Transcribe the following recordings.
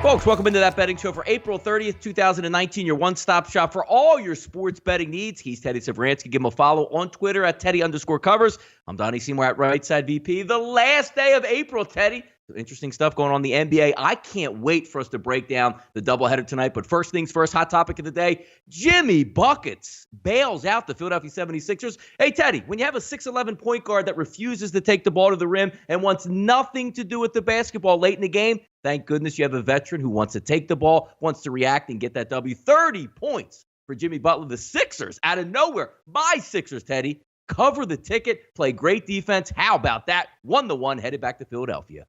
Folks, welcome into That Betting Show for April 30th, 2019, your one-stop shop for all your sports betting needs. He's Teddy Severansky. Give him a follow on Twitter at Teddy_Covers. I'm Donnie Seymour at Right Side VP. The last day of April, Teddy. Interesting stuff going on in the NBA. I can't wait for us to break down the doubleheader tonight. But first things first, hot topic of the day, Jimmy Buckets bails out the Philadelphia 76ers. Hey, Teddy, when you have a 6'11 point guard that refuses to take the ball to the rim and wants nothing to do with the basketball late in the game, thank goodness you have a veteran who wants to take the ball, wants to react and get that W. 30 points for Jimmy Butler. The Sixers, out of nowhere, my Sixers, Teddy, cover the ticket, play great defense. How about that? 1-1, headed back to Philadelphia.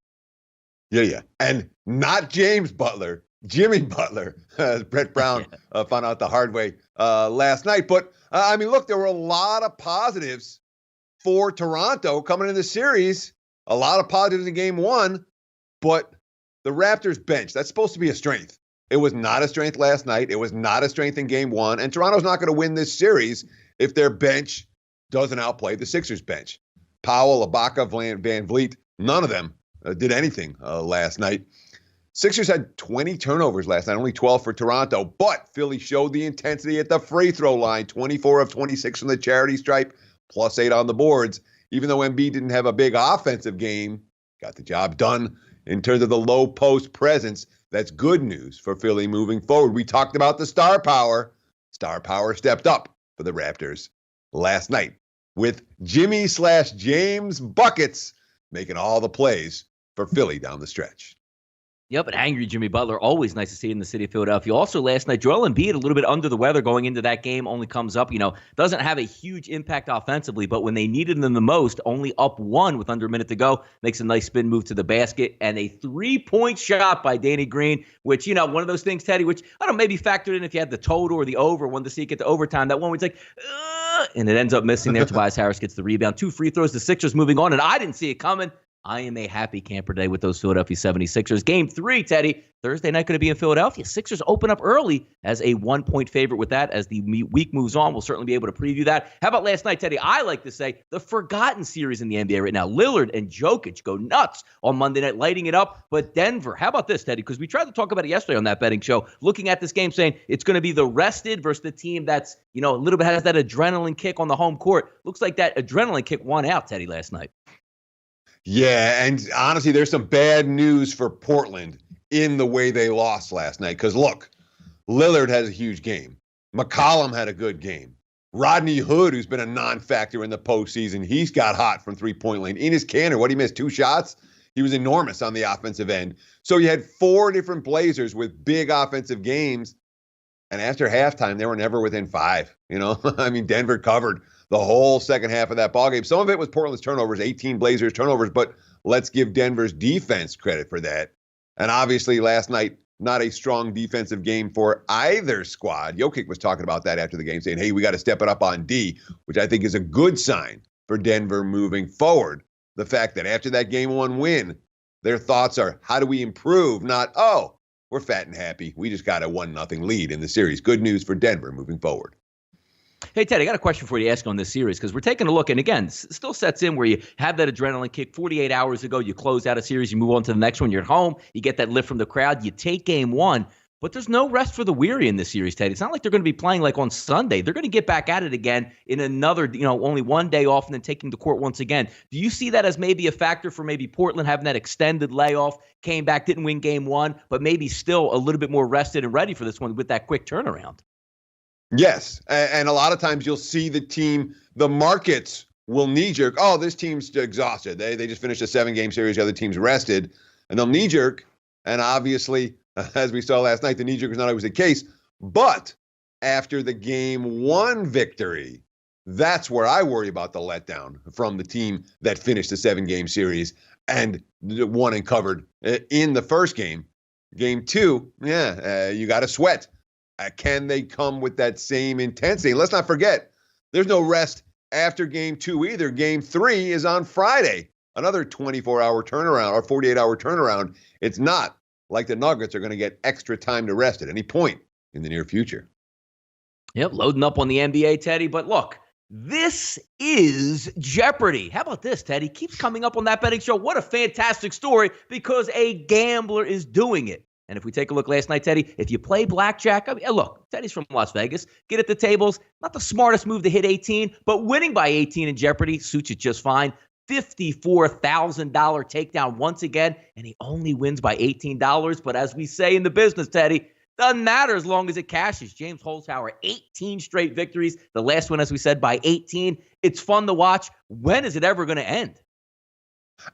Yeah. And not James Butler, Jimmy Butler. Brett Brown found out the hard way last night. But, look, there were a lot of positives for Toronto coming into the series. A lot of positives in game one. But the Raptors bench, that's supposed to be a strength. It was not a strength last night. It was not a strength in game one. And Toronto's not going to win this series if their bench doesn't outplay the Sixers bench. Powell, Ibaka, Van Vliet, none of them did anything last night. Sixers had 20 turnovers last night, only 12 for Toronto, but Philly showed the intensity at the free throw line, 24 of 26 from the charity stripe, plus 8 on the boards. Even though Embiid didn't have a big offensive game, got the job done in terms of the low post presence. That's good news for Philly moving forward. We talked about the star power. Star power stepped up for the Raptors last night with Jimmy/James Buckets making all the plays for Philly down the stretch. Yep, an angry Jimmy Butler, always nice to see in the city of Philadelphia. Also last night, Joel Embiid, a little bit under the weather going into that game, only comes up, doesn't have a huge impact offensively, but when they needed him the most, only up one with under a minute to go, makes a nice spin move to the basket, and a three-point shot by Danny Green, which, one of those things, Teddy, which, I don't know, maybe factored in if you had the total or the over, wanted to see it get to overtime. That one where it's like, and it ends up missing there. Tobias Harris gets the rebound. 2 free throws, the Sixers moving on, and I didn't see it coming. I am a happy camper today with those Philadelphia 76ers. Game 3, Teddy, Thursday night going to be in Philadelphia. Sixers open up early as a 1-point favorite with that. As the week moves on, we'll certainly be able to preview that. How about last night, Teddy? I like to say the forgotten series in the NBA right now. Lillard and Jokic go nuts on Monday night, lighting it up. But Denver, how about this, Teddy? Because we tried to talk about it yesterday on That Betting Show, looking at this game saying it's going to be the rested versus the team that's, a little bit has that adrenaline kick on the home court. Looks like that adrenaline kick won out, Teddy, last night. Yeah, and honestly, there's some bad news for Portland in the way they lost last night. Because, look, Lillard has a huge game. McCollum had a good game. Rodney Hood, who's been a non-factor in the postseason, he's got hot from three-point lane. Enes Kanter, what, he missed 2 shots? He was enormous on the offensive end. So you had 4 different Blazers with big offensive games. And after halftime, they were never within 5. Denver covered the whole second half of that ballgame. Some of it was Portland's turnovers, 18 Blazers turnovers, but let's give Denver's defense credit for that. And obviously last night, not a strong defensive game for either squad. Jokic was talking about that after the game, saying, hey, we got to step it up on D, which I think is a good sign for Denver moving forward. The fact that after that game 1 win, their thoughts are, how do we improve? Not, we're fat and happy. We just got a 1-0 lead in the series. Good news for Denver moving forward. Hey, Ted, I got a question for you to ask on this series because we're taking a look, and again, still sets in where you have that adrenaline kick 48 hours ago, you close out a series, you move on to the next one, you're at home, you get that lift from the crowd, you take game 1, but there's no rest for the weary in this series, Ted. It's not like they're going to be playing like on Sunday. They're going to get back at it again in another, only one day off and then taking the court once again. Do you see that as maybe a factor for maybe Portland having that extended layoff, came back, didn't win game 1, but maybe still a little bit more rested and ready for this one with that quick turnaround? Yes, and a lot of times you'll see the markets will knee-jerk, this team's exhausted. They just finished a 7-game series, the other team's rested, and they'll knee-jerk. And obviously, as we saw last night, the knee-jerk is not always the case. But after the game 1 victory, that's where I worry about the letdown from the team that finished the 7-game series and won and covered in the first game. Game 2, you got to sweat. Can they come with that same intensity? And let's not forget, there's no rest after game 2 either. Game 3 is on Friday, another 24-hour turnaround or 48-hour turnaround. It's not like the Nuggets are going to get extra time to rest at any point in the near future. Yep, loading up on the NBA, Teddy. But look, this is Jeopardy. How about this, Teddy? Keeps coming up on That Betting Show. What a fantastic story because a gambler is doing it. And if we take a look last night, Teddy, if you play blackjack, I mean, look, Teddy's from Las Vegas. Get at the tables. Not the smartest move to hit 18, but winning by 18 in Jeopardy suits you just fine. $54,000 takedown once again, and he only wins by $18. But as we say in the business, Teddy, doesn't matter as long as it cashes. James Holzhauer, 18 straight victories. The last one, as we said, by 18. It's fun to watch. When is it ever going to end?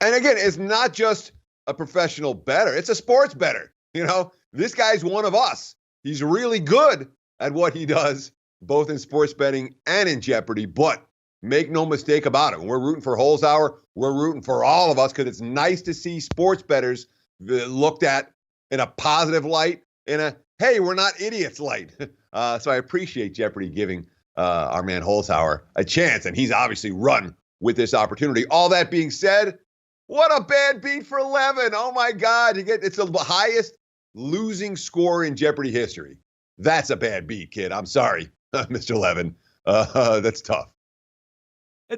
And again, it's not just a professional bettor. It's a sports bettor. You know, this guy's one of us. He's really good at what he does, both in sports betting and in Jeopardy. But make no mistake about it. When we're rooting for Holzhauer, we're rooting for all of us because it's nice to see sports bettors looked at in a positive light, in a, hey, we're not idiots light. So I appreciate Jeopardy giving our man Holzhauer a chance, and he's obviously run with this opportunity. All that being said, what a bad beat for Levin. Oh, my God. It's the highest losing score in Jeopardy history. That's a bad beat, kid. I'm sorry, Mr. Levin. That's tough.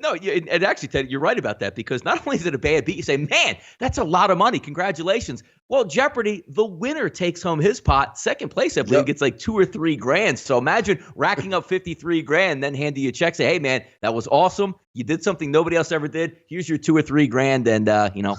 No, and actually, Ted, you're right about that, because not only is it a bad beat, you say, man, that's a lot of money. Congratulations. Well, Jeopardy, the winner takes home his pot. Second place, I believe, gets like $2 or $3 grand. So imagine racking up 53 grand, then hand you a check, say, hey, man, that was awesome. You did something nobody else ever did. Here's your $2 or $3 grand, and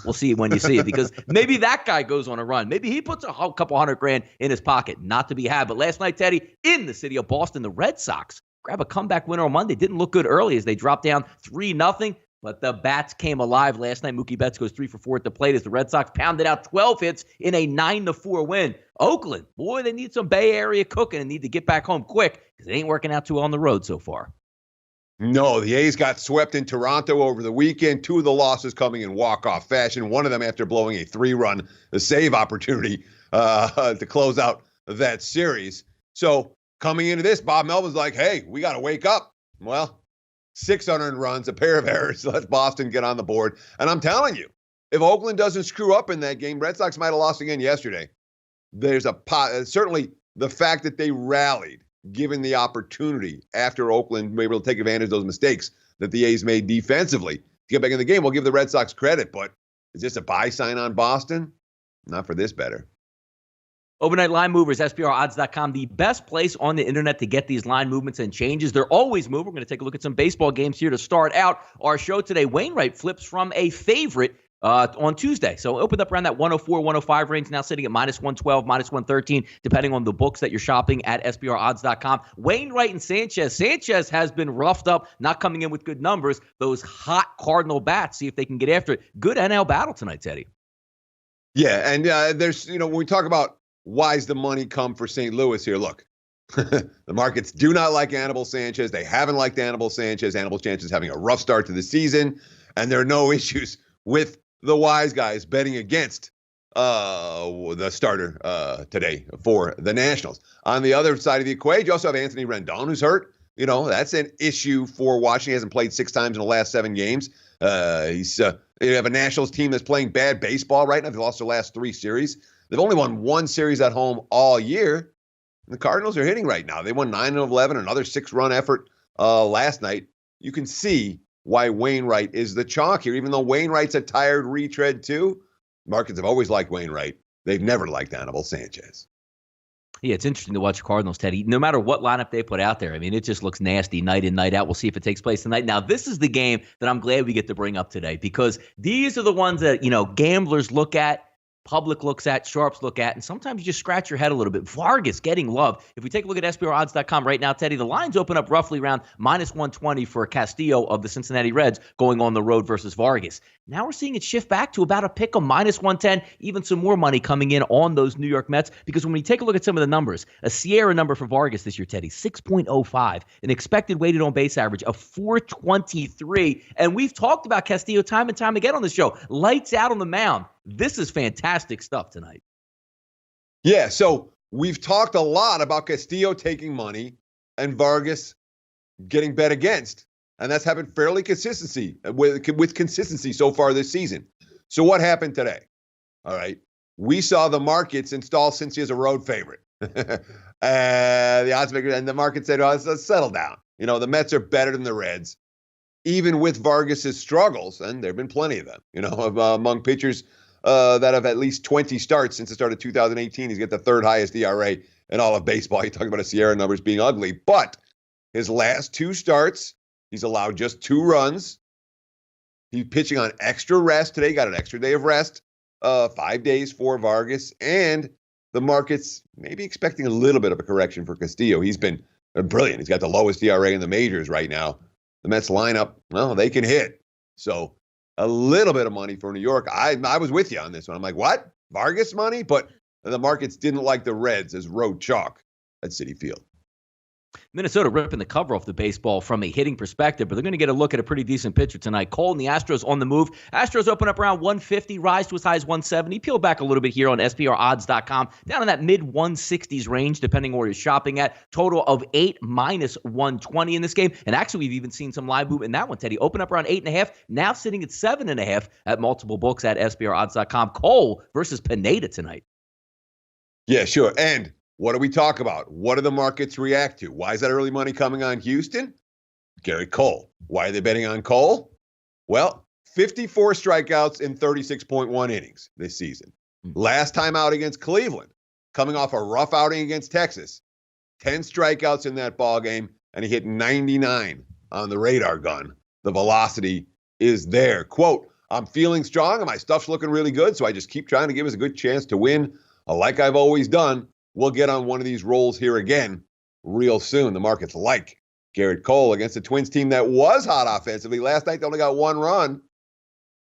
we'll see it when you see it, because maybe that guy goes on a run. Maybe he puts a couple $100 grand in his pocket, not to be had. But last night, Teddy, in the city of Boston, the Red Sox grab a comeback winner on Monday. Didn't look good early as they dropped down 3-0, but the bats came alive last night. Mookie Betts goes 3 for 4 at the plate as the Red Sox pounded out 12 hits in a 9-4 win. Oakland, boy, they need some Bay Area cooking and need to get back home quick because it ain't working out too well on the road so far. No, the A's got swept in Toronto over the weekend. 2 of the losses coming in walk-off fashion. One of them after blowing a 3-run save opportunity to close out that series. So coming into this, Bob Melvin's like, hey, we got to wake up. Well, 600 runs, a pair of errors. Let Boston get on the board. And I'm telling you, if Oakland doesn't screw up in that game, Red Sox might have lost again yesterday. There's certainly the fact that they rallied, given the opportunity after Oakland were able to take advantage of those mistakes that the A's made defensively to get back in the game. We'll give the Red Sox credit, but is this a buy sign on Boston? Not for this better. Overnight line movers, SBRodds.com, the best place on the internet to get these line movements and changes. They're always moving. We're going to take a look at some baseball games here to start out our show today. Wainwright flips from a favorite on Tuesday. So opened up around that 104, 105 range, now sitting at -112, -113, depending on the books that you're shopping at SBRodds.com. Wainwright and Sanchez. Sanchez has been roughed up, not coming in with good numbers. Those hot Cardinal bats, see if they can get after it. Good NL battle tonight, Teddy. Yeah, and there's, when we talk about why's the money come for St. Louis here? Look, the markets do not like Anibal Sanchez. They haven't liked Anibal Sanchez. Anibal Sanchez having a rough start to the season, and there are no issues with the wise guys betting against the starter today for the Nationals. On the other side of the equation, you also have Anthony Rendon, who's hurt. That's an issue for Washington. He hasn't played 6 times in the last 7 games. You have a Nationals team that's playing bad baseball right now. They've lost their last 3 series. They've only won 1 series at home all year. And the Cardinals are hitting right now. They won 9 of 11, another 6-run effort last night. You can see why Wainwright is the chalk here. Even though Wainwright's a tired retread too, markets have always liked Wainwright. They've never liked Anibal Sanchez. Yeah, it's interesting to watch the Cardinals, Teddy. No matter what lineup they put out there, I mean, it just looks nasty night in, night out. We'll see if it takes place tonight. Now, this is the game that I'm glad we get to bring up today, because these are the ones that, gamblers look at, public looks at, sharps look at, and sometimes you just scratch your head a little bit. Vargas getting love. If we take a look at SBRodds.com right now, Teddy, the lines open up roughly around -120 for Castillo of the Cincinnati Reds going on the road versus Vargas. Now we're seeing it shift back to about a pick 'em, -110, even some more money coming in on those New York Mets, because when we take a look at some of the numbers, a Sierra number for Vargas this year, Teddy, 6.05, an expected weighted on base average of 423, and we've talked about Castillo time and time again on this show. Lights out on the mound. This is fantastic stuff tonight. Yeah, so we've talked a lot about Castillo taking money and Vargas getting bet against, and that's happened fairly with consistency so far this season. So what happened today? All right, we saw the markets install Cincy as a road favorite. The odds maker and the market said, let's settle down. The Mets are better than the Reds, even with Vargas's struggles, and there have been plenty of them, among pitchers that have at least 20 starts since the start of 2018. He's got the third highest ERA in all of baseball. You're talking about his Sierra numbers being ugly. But his last 2 starts, he's allowed just 2 runs. He's pitching on extra rest today. Got an extra day of rest. 5 days for Vargas. And the market's maybe expecting a little bit of a correction for Castillo. He's been brilliant. He's got the lowest ERA in the majors right now. The Mets lineup, well, they can hit. So a little bit of money for New York. I was with you on this one. I'm like, what? Vargas money? But the markets didn't like the Reds as road chalk at Citi Field. Minnesota ripping the cover off the baseball from a hitting perspective, but they're going to get a look at a pretty decent pitcher tonight. Cole and the Astros on the move. Astros open up around 150, rise to as high as 170. Peel back a little bit here on SPRodds.com. Down in that mid-160s range, depending on where you're shopping at. Total of 8 minus 120 in this game. And actually, we've even seen some live movement in that one, Teddy. Open up around 8.5, now sitting at 7.5 at multiple books at SPRodds.com. Cole versus Pineda tonight. Yeah, sure. And what do we talk about? What do the markets react to? Why is that early money coming on Houston? Garrett Cole. Why are they betting on Cole? Well, 54 strikeouts in 36.1 innings this season. Last time out against Cleveland, coming off a rough outing against Texas. 10 strikeouts in that ball game, and he hit 99 on the radar gun. The velocity is there. Quote, I'm feeling strong and my stuff's looking really good, so I just keep trying to give us a good chance to win like I've always done. We'll get on one of these rolls here again real soon. The market's like Garrett Cole against a Twins team that was hot offensively. Last night, they only got 1 run.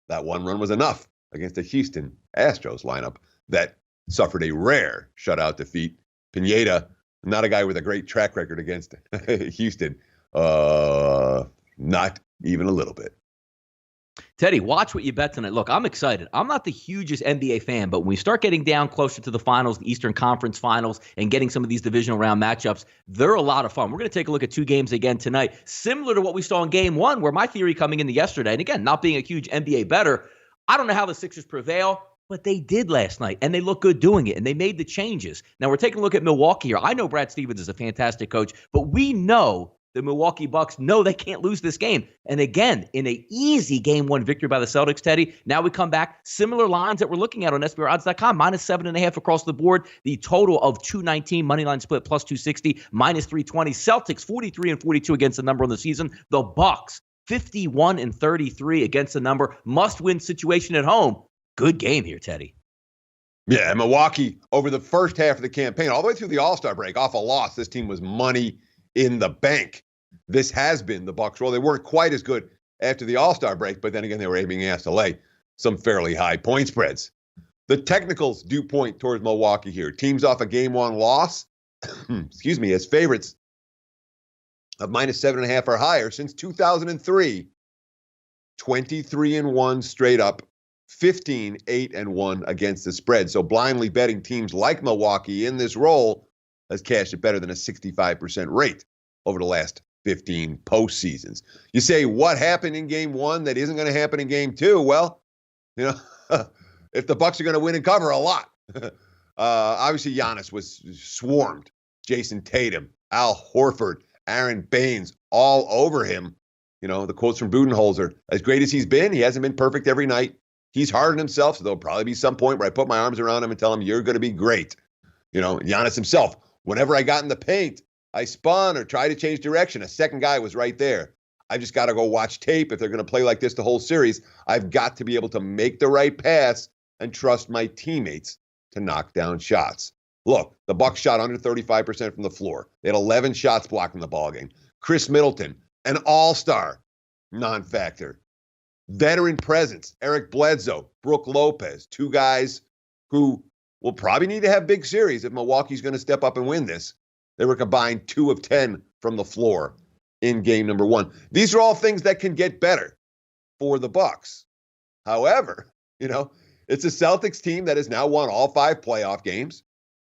That 1 run was enough against the Houston Astros lineup that suffered a rare shutout defeat. Pineda, not a guy with a great track record against Houston. Not even a little bit. Teddy, watch what you bet tonight. Look, I'm excited. I'm not the hugest NBA fan, but when we start getting down closer to the finals, the Eastern Conference finals, and getting some of these divisional round matchups, they're a lot of fun. We're going to take a look at 2 games again tonight, similar to what we saw in Game 1, where my theory coming into yesterday, and again, not being a huge NBA bettor, I don't know how the Sixers prevail, but they did last night, and they look good doing it, and they made the changes. Now, we're taking a look at Milwaukee here. I know Brad Stevens is a fantastic coach, but we know the Milwaukee Bucks know they can't lose this game. And again, in an easy Game 1 victory by the Celtics, Teddy, now we come back. Similar lines that we're looking at on SPRodds.com, minus 7.5 across the board. The total of 219, money line split plus 260, minus 320. Celtics 43 and 42 against the number on the season. The Bucks 51 and 33 against the number. Must-win situation at home. Good game here, Teddy. Yeah, and Milwaukee, over the first half of the campaign, all the way through the All-Star break, off a loss, this team was money in the bank. This has been the Bucks' role. They weren't quite as good after the All-Star break, but then again, they were being asked to lay some fairly high point spreads. The technicals do point towards Milwaukee here. Teams off a Game 1 loss, as favorites of minus 7.5 or higher since 2003. 23-1 straight up, 15-8-1 against the spread. So blindly betting teams like Milwaukee in this role has cashed it better than a 65% rate over the last 15 postseasons. You say, what happened in Game 1 that isn't going to happen in Game 2? Well, if the Bucks are going to win and cover, a lot. Obviously, Giannis was swarmed. Jason Tatum, Al Horford, Aaron Baines, all over him. The quotes from Budenholzer, as great as he's been, he hasn't been perfect every night. He's hardened himself, so there'll probably be some point where I put my arms around him and tell him, you're going to be great. Giannis himself, whenever I got in the paint, I spun or tried to change direction. A second guy was right there. I just got to go watch tape. If they're going to play like this the whole series, I've got to be able to make the right pass and trust my teammates to knock down shots. Look, the Bucks shot under 35% from the floor. They had 11 shots blocked in the ballgame. Chris Middleton, an all-star, non-factor. Veteran presence, Eric Bledsoe, Brook Lopez, 2 guys who will probably need to have big series if Milwaukee's going to step up and win this. They were combined 2 of 10 from the floor in Game number 1. These are all things that can get better for the Bucks. However, it's a Celtics team that has now won all 5 playoff games.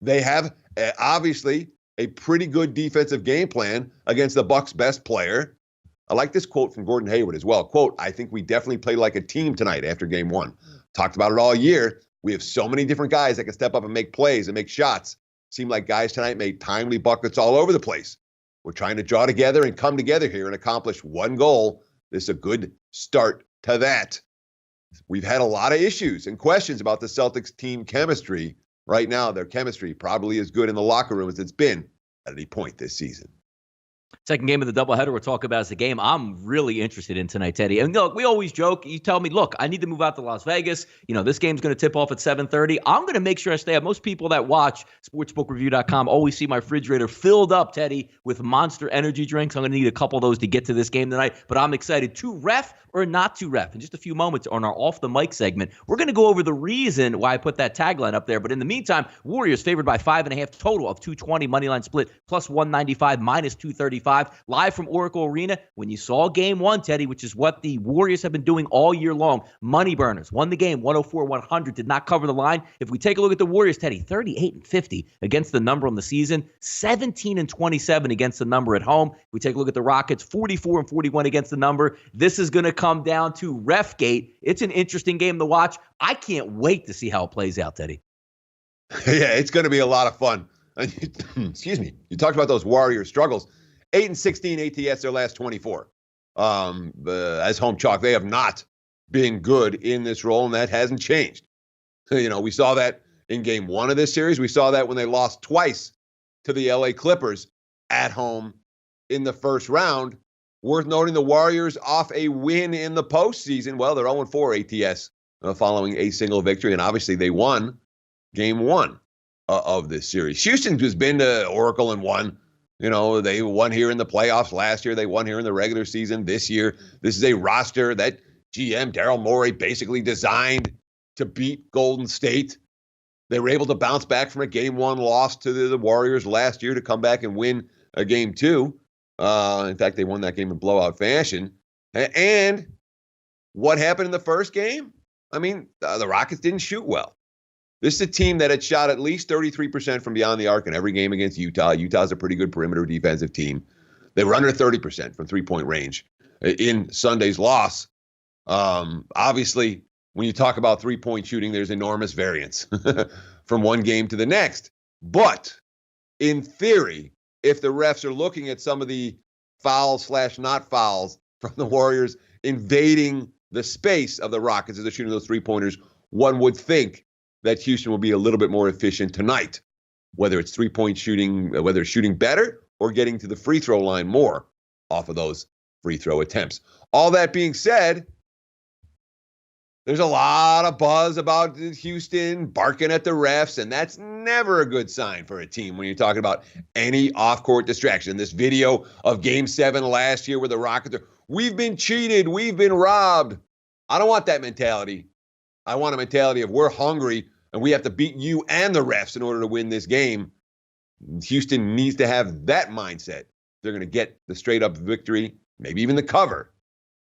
They have obviously a pretty good defensive game plan against the Bucks' best player. I like this quote from Gordon Hayward as well. Quote, I think we definitely played like a team tonight after Game 1. Talked about it all year. We have so many different guys that can step up and make plays and make shots. Seemed like guys tonight made timely buckets all over the place. We're trying to draw together and come together here and accomplish one goal. This is a good start to that. we've had a lot of issues and questions about the Celtics team chemistry. Right now, their chemistry probably as good in the locker room as it's been at any point this season. Second game of the doubleheader we're talking about is the game I'm really interested in tonight, Teddy. And look, we always joke. You tell me, look, I need to move out to Las Vegas. This game's going to tip off at 7:30. I'm going to make sure I stay up. Most people that watch sportsbookreview.com always see my refrigerator filled up, Teddy, with Monster energy drinks. I'm going to need a couple of those to get to this game tonight. But I'm excited to ref or not to ref. In just a few moments on our Off the Mic segment, we're going to go over the reason why I put that tagline up there. But in the meantime, Warriors favored by 5.5, total of 220, moneyline split plus 195, minus 235. Live from Oracle Arena. When you saw game one, Teddy, which is what the Warriors have been doing all year long, money burners won the game 104-100, did not cover the line. If we take a look at the Warriors, Teddy, 38-50 against the number on the season, 17-27 against the number at home. If we take a look at the Rockets, 44-41 against the number. This is going to come down to Refgate. It's an interesting game to watch. I can't wait to see how it plays out, Teddy. Yeah, it's going to be a lot of fun. Excuse me. You talked about those Warriors struggles. 8-16 ATS their last 24. As home chalk, they have not been good in this role, and that hasn't changed. We saw that in game one of this series. We saw that when they lost twice to the LA Clippers at home in the first round. Worth noting, the Warriors off a win in the postseason. Well, they're 0-4 ATS following a single victory, and obviously they won game one of this series. Houston has been to Oracle and won. They won here in the playoffs last year. They won here in the regular season this year. This is a roster that GM Daryl Morey basically designed to beat Golden State. They were able to bounce back from a game one loss to the Warriors last year to come back and win a game two. In fact, they won that game in blowout fashion. And what happened in the first game? The Rockets didn't shoot well. This is a team that had shot at least 33% from beyond the arc in every game against Utah. Utah's a pretty good perimeter defensive team. They were under 30% from three-point range in Sunday's loss. Obviously, when you talk about three-point shooting, there's enormous variance from one game to the next. But in theory, if the refs are looking at some of the fouls/not fouls from the Warriors invading the space of the Rockets as they're shooting those three-pointers, one would think that Houston will be a little bit more efficient tonight, whether it's three-point shooting, whether it's shooting better or getting to the free throw line more off of those free throw attempts. All that being said, there's a lot of buzz about Houston barking at the refs, and that's never a good sign for a team when you're talking about any off-court distraction. This video of Game 7 last year where the Rockets we've been cheated, we've been robbed. I don't want that mentality. I want a mentality of we're hungry and we have to beat you and the refs in order to win this game. Houston needs to have that mindset. They're going to get the straight-up victory, maybe even the cover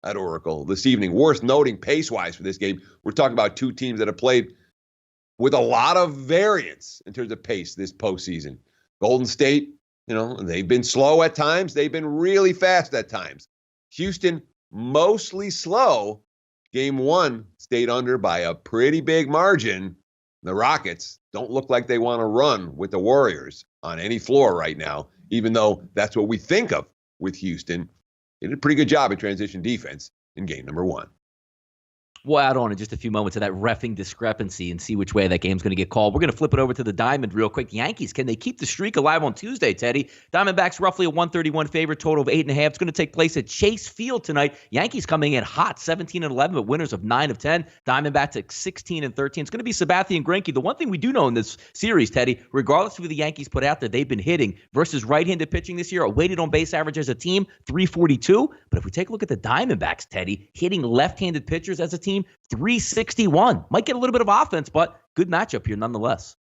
at Oracle this evening. Worth noting pace-wise for this game, we're talking about two teams that have played with a lot of variance in terms of pace this postseason. Golden State, they've been slow at times. They've been really fast at times. Houston, mostly slow. Game one stayed under by a pretty big margin. The Rockets don't look like they want to run with the Warriors on any floor right now, even though that's what we think of with Houston. They did a pretty good job at transition defense in game number one. We'll add on in just a few moments to that reffing discrepancy and see which way that game's going to get called. We're going to flip it over to the Diamond real quick. The Yankees, can they keep the streak alive on Tuesday, Teddy? Diamondbacks roughly a 131 favorite, total of 8.5. It's going to take place at Chase Field tonight. Yankees coming in hot, 17-11, but winners of 9 of 10. Diamondbacks at 16-13. It's going to be Sabathia and Greinke. The one thing we do know in this series, Teddy, regardless of who the Yankees put out there, they've been hitting versus right-handed pitching this year. A weighted on base average as a team, 342. But if we take a look at the Diamondbacks, Teddy, hitting left-handed pitchers as a team, 361. Might get a little bit of offense, but good matchup here nonetheless.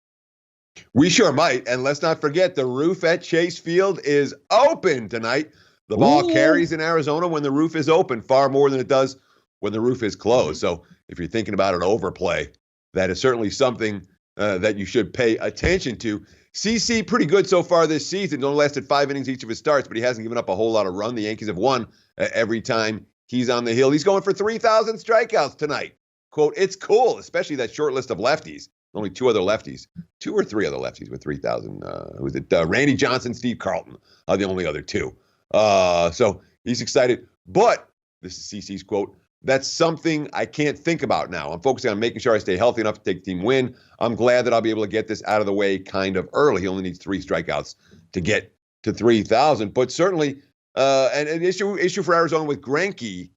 We sure might. And let's not forget, the roof at Chase Field is open tonight. The ball carries in Arizona when the roof is open far more than it does when the roof is closed. So if you're thinking about an overplay, that is certainly something that you should pay attention to. CC, pretty good so far this season. Only lasted 5 innings each of his starts, but he hasn't given up a whole lot of run. The Yankees have won every time he's on the hill. He's going for 3,000 strikeouts tonight. Quote, it's cool, especially that short list of lefties. Only 2 other lefties, 2 or 3 other lefties with 3,000. Was it Randy Johnson, Steve Carlton, the only other 2. So he's excited. But this is CC's quote, That's something I can't think about now. I'm focusing on making sure I stay healthy enough to take the team win. I'm glad that I'll be able to get this out of the way kind of early. He only needs 3 strikeouts to get to 3,000. But certainly, an issue for Arizona with Greinke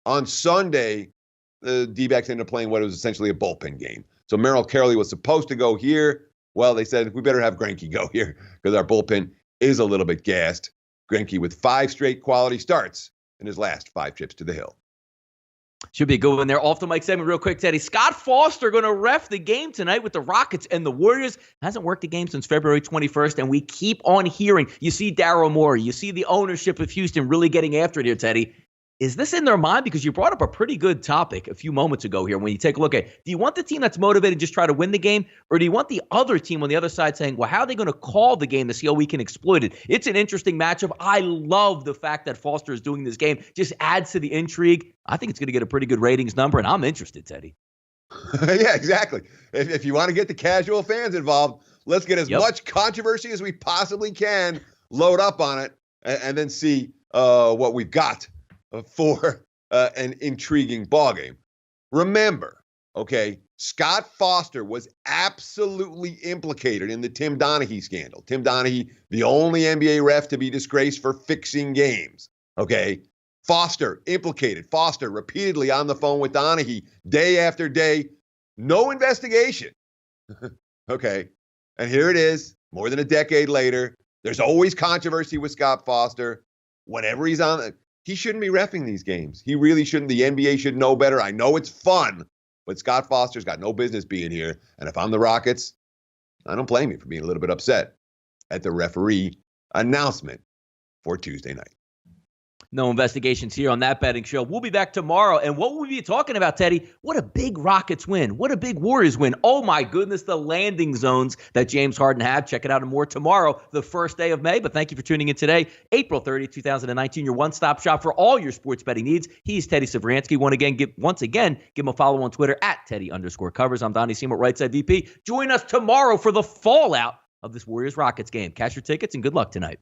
on Sunday, the D-backs ended up playing what was essentially a bullpen game. So Merrill Kelly was supposed to go here. Well, they said, we better have Greinke go here because our bullpen is a little bit gassed. Greinke with 5 straight quality starts in his last 5 trips to the hill. Should be a good one there. Off the mic segment real quick, Teddy. Scott Foster going to ref the game tonight with the Rockets and the Warriors. Hasn't worked a game since February 21st, and we keep on hearing. You see Daryl Morey. You see the ownership of Houston really getting after it here, Teddy. Is this in their mind? Because you brought up a pretty good topic a few moments ago here when you take a look at, do you want the team that's motivated and just try to win the game? Or do you want the other team on the other side saying, well, how are they going to call the game to see how we can exploit it? It's an interesting matchup. I love the fact that Foster is doing this game. Just adds to the intrigue. I think it's going to get a pretty good ratings number, and I'm interested, Teddy. Yeah, exactly. If you want to get the casual fans involved, let's get as much controversy as we possibly can, load up on it, and then see what we've got for an intriguing ballgame. Remember, okay, Scott Foster was absolutely implicated in the Tim Donaghy scandal. Tim Donaghy, the only NBA ref to be disgraced for fixing games, okay? Foster implicated. Foster repeatedly on the phone with Donaghy day after day. No investigation. Okay, and here it is, more than a decade later. There's always controversy with Scott Foster. Whenever he's on, he shouldn't be reffing these games. He really shouldn't. The NBA should know better. I know it's fun, but Scott Foster's got no business being here. And if I'm the Rockets, I don't blame you for being a little bit upset at the referee announcement for Tuesday night. No investigations here on that betting show. We'll be back tomorrow. And what will we be talking about, Teddy? What a big Rockets win. What a big Warriors win. Oh, my goodness, the landing zones that James Harden had. Check it out and more tomorrow, the first day of May. But thank you for tuning in today, April 30th, 2019, your one-stop shop for all your sports betting needs. He's Teddy Severansky. Once again, give him a follow on Twitter at Teddy_Covers. I'm Donnie Seymour, Right Side VP. Join us tomorrow for the fallout of this Warriors-Rockets game. Cash your tickets and good luck tonight.